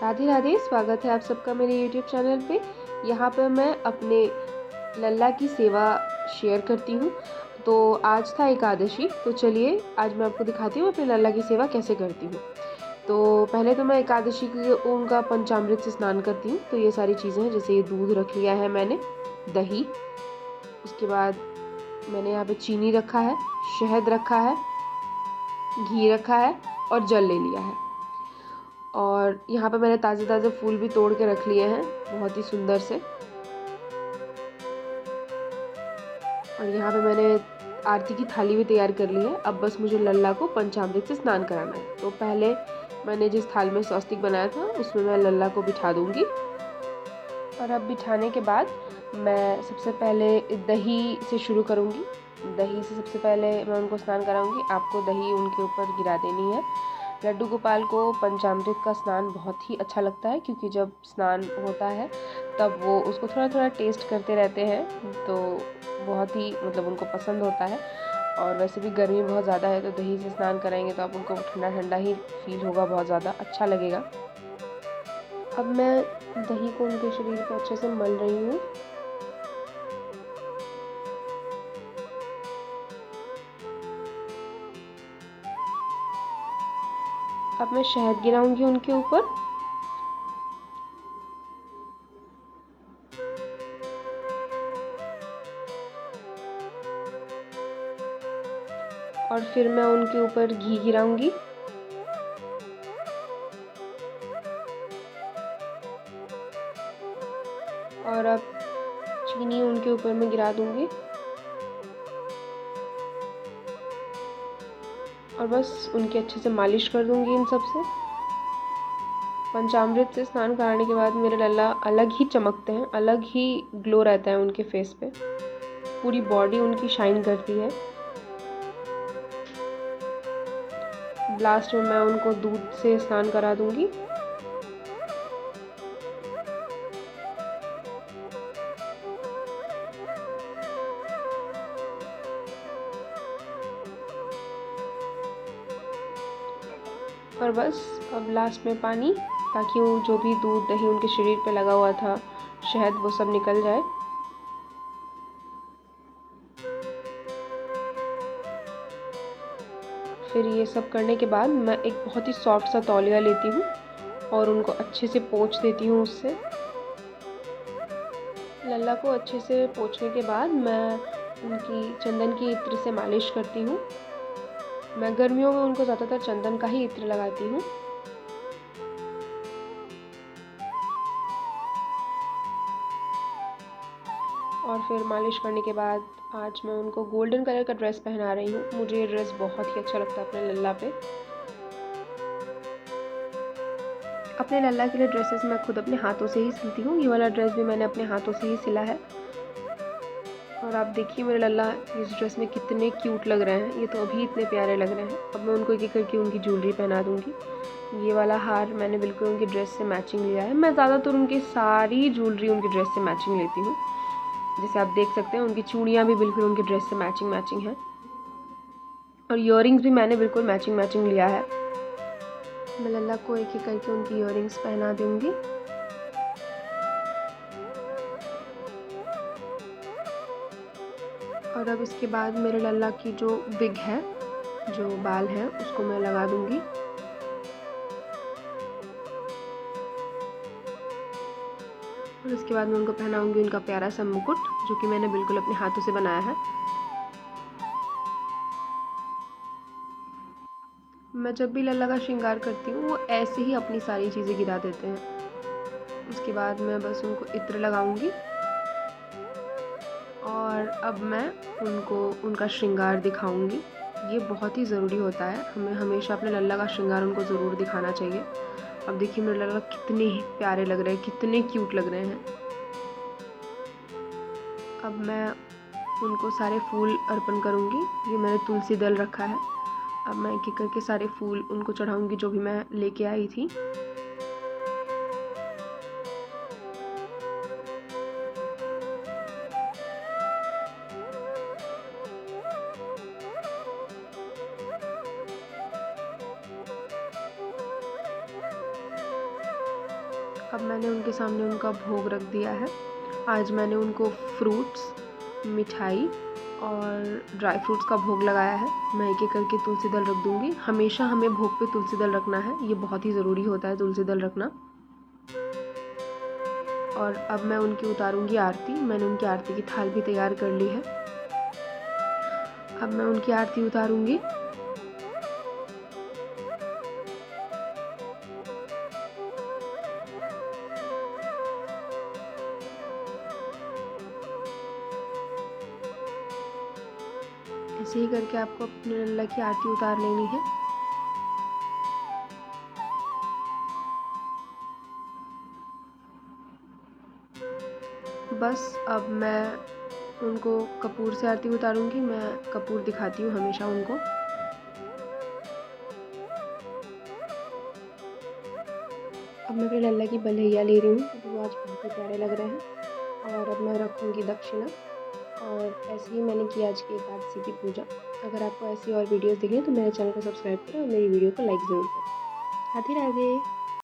राधे राधे, स्वागत है आप सबका मेरे YouTube चैनल पे। यहाँ पर मैं अपने लल्ला की सेवा शेयर करती हूँ। तो आज था एकादशी, तो चलिए आज मैं आपको दिखाती हूँ अपने लल्ला की सेवा कैसे करती हूँ। तो पहले तो मैं एकादशी की उनका पंचामृत से स्नान करती हूँ। तो ये सारी चीज़ें हैं, जैसे ये दूध रख लिया है मैंने, दही, उसके बाद मैंने यहाँ पे चीनी रखा है, शहद रखा है, घी रखा है और जल ले लिया है। और यहाँ पे मैंने ताज़े ताज़े फूल भी तोड़ के रख लिए हैं, बहुत ही सुंदर से। और यहाँ पे मैंने आरती की थाली भी तैयार कर ली है। अब बस मुझे लल्ला को पंचामृत से स्नान कराना है। तो पहले मैंने जिस थाल में स्वस्तिक बनाया था उसमें मैं लल्ला को बिठा दूंगी। और अब बिठाने के बाद मैं सबसे पहले दही से शुरू करूँगी। दही से सबसे पहले मैं उनको स्नान कराऊंगी। आपको दही उनके ऊपर गिरा देनी है। लड्डू गोपाल को पंचामृत का स्नान बहुत ही अच्छा लगता है, क्योंकि जब स्नान होता है तब वो उसको थोड़ा थोड़ा टेस्ट करते रहते हैं, तो बहुत ही उनको पसंद होता है। और वैसे भी गर्मी बहुत ज़्यादा है, तो दही से स्नान कराएंगे तो आप उनको ठंडा ठंडा ही फील होगा, बहुत ज़्यादा अच्छा लगेगा। अब मैं दही को उनके शरीर पर अच्छे से मल रही हूँ। अब मैं शहद गिराऊंगी उनके ऊपर। और फिर मैं उनके ऊपर घी गिराऊंगी। और अब चीनी उनके ऊपर मैं गिरा दूंगी। और बस उनकी अच्छे से मालिश कर दूंगी इन सब से। पंचामृत से स्नान कराने के बाद मेरे लल्ला अलग ही चमकते हैं, अलग ही ग्लो रहता है उनके फेस पे, पूरी बॉडी उनकी शाइन करती है। लास्ट में मैं उनको दूध से स्नान करा दूंगी। और बस अब लास्ट में पानी, ताकि वो जो भी दूध दही उनके शरीर पे लगा हुआ था, शहद, वो सब निकल जाए। फिर ये सब करने के बाद मैं एक बहुत ही सॉफ्ट सा तौलिया लेती हूँ और उनको अच्छे से पोंछ देती हूँ उससे। लल्ला को अच्छे से पोंछने के बाद मैं उनकी चंदन की इत्र से मालिश करती हूँ। मैं गर्मियों में उनको ज़्यादातर चंदन का ही इत्र लगाती हूँ। और फिर मालिश करने के बाद आज मैं उनको गोल्डन कलर का ड्रेस पहना रही हूँ। मुझे ये ड्रेस बहुत ही अच्छा लगता है अपने लल्ला पे। अपने लल्ला के लिए ड्रेसेस मैं खुद अपने हाथों से ही सिलती हूँ। ये वाला ड्रेस भी मैंने अपने हाथों से ही सिला है। और आप देखिए मेरे लल्ला इस ड्रेस में कितने क्यूट लग रहे हैं। ये तो अभी इतने प्यारे लग रहे हैं। अब मैं उनको एक एक करके उनकी ज्वेलरी पहना दूंगी। ये वाला हार मैंने बिल्कुल उनकी ड्रेस से मैचिंग लिया है। मैं ज़्यादातर उनकी सारी ज्वेलरी उनकी ड्रेस से मैचिंग लेती हूँ। जैसे आप देख सकते हैं उनकी चूड़ियाँ भी बिल्कुल उनकी ड्रेस से मैचिंग हैं। और इयररिंग्स भी मैंने बिल्कुल मैचिंग लिया है। मैं लल्ला को एक एक करके उनकी इयररिंग्स पहना दूंगी। और अब इसके बाद मेरे लल्ला की जो विग है, जो बाल हैं, उसको मैं लगा दूंगी। और इसके बाद मैं उनको पहनाऊंगी उनका प्यारा सा मुकुट, जो कि मैंने बिल्कुल अपने हाथों से बनाया है। मैं जब भी लल्ला का श्रृंगार करती हूँ वो ऐसे ही अपनी सारी चीज़ें गिरा देते हैं। उसके बाद मैं बस उनको इत्र लगाऊंगी। और अब मैं उनको उनका श्रृंगार दिखाऊंगी। ये बहुत ही ज़रूरी होता है, हमें हमेशा अपने लल्ला का श्रृंगार उनको ज़रूर दिखाना चाहिए। अब देखिए मेरे लल्ला कितने ही प्यारे लग रहे हैं, कितने क्यूट लग रहे हैं। अब मैं उनको सारे फूल अर्पण करूंगी। ये मैंने तुलसी दल रखा है। अब मैं एक एक करके सारे फूल उनको चढ़ाऊंगी जो भी मैं लेके आई थी। अब मैंने उनके सामने उनका भोग रख दिया है। आज मैंने उनको फ्रूट्स, मिठाई और ड्राई फ्रूट्स का भोग लगाया है। मैं एक एक करके तुलसी दल रख दूँगी। हमेशा हमें भोग पे तुलसी दल रखना है, ये बहुत ही ज़रूरी होता है तुलसी दल रखना। और अब मैं उनकी उतारूँगी आरती। मैंने उनकी आरती की थाल भी तैयार कर ली है। अब मैं उनकी आरती उतारूँगी। ऐसे ही करके आपको अपने लल्ला की आरती उतार लेनी है। बस अब मैं उनको कपूर से आरती उतारूँगी। मैं कपूर दिखाती हूँ हमेशा उनको। अब मैं अपने लल्ला की बलैया ले रही हूँ क्योंकि वो आज बहुत ही प्यारे लग रहे हैं। और अब मैं रखूँगी दक्षिणा। और ऐसे ही मैंने की आज की एकादशी की पूजा। अगर आपको ऐसी और वीडियोस देखनी है तो मेरे चैनल को सब्सक्राइब करें और मेरी वीडियो को लाइक ज़रूर करें। राधे राधे।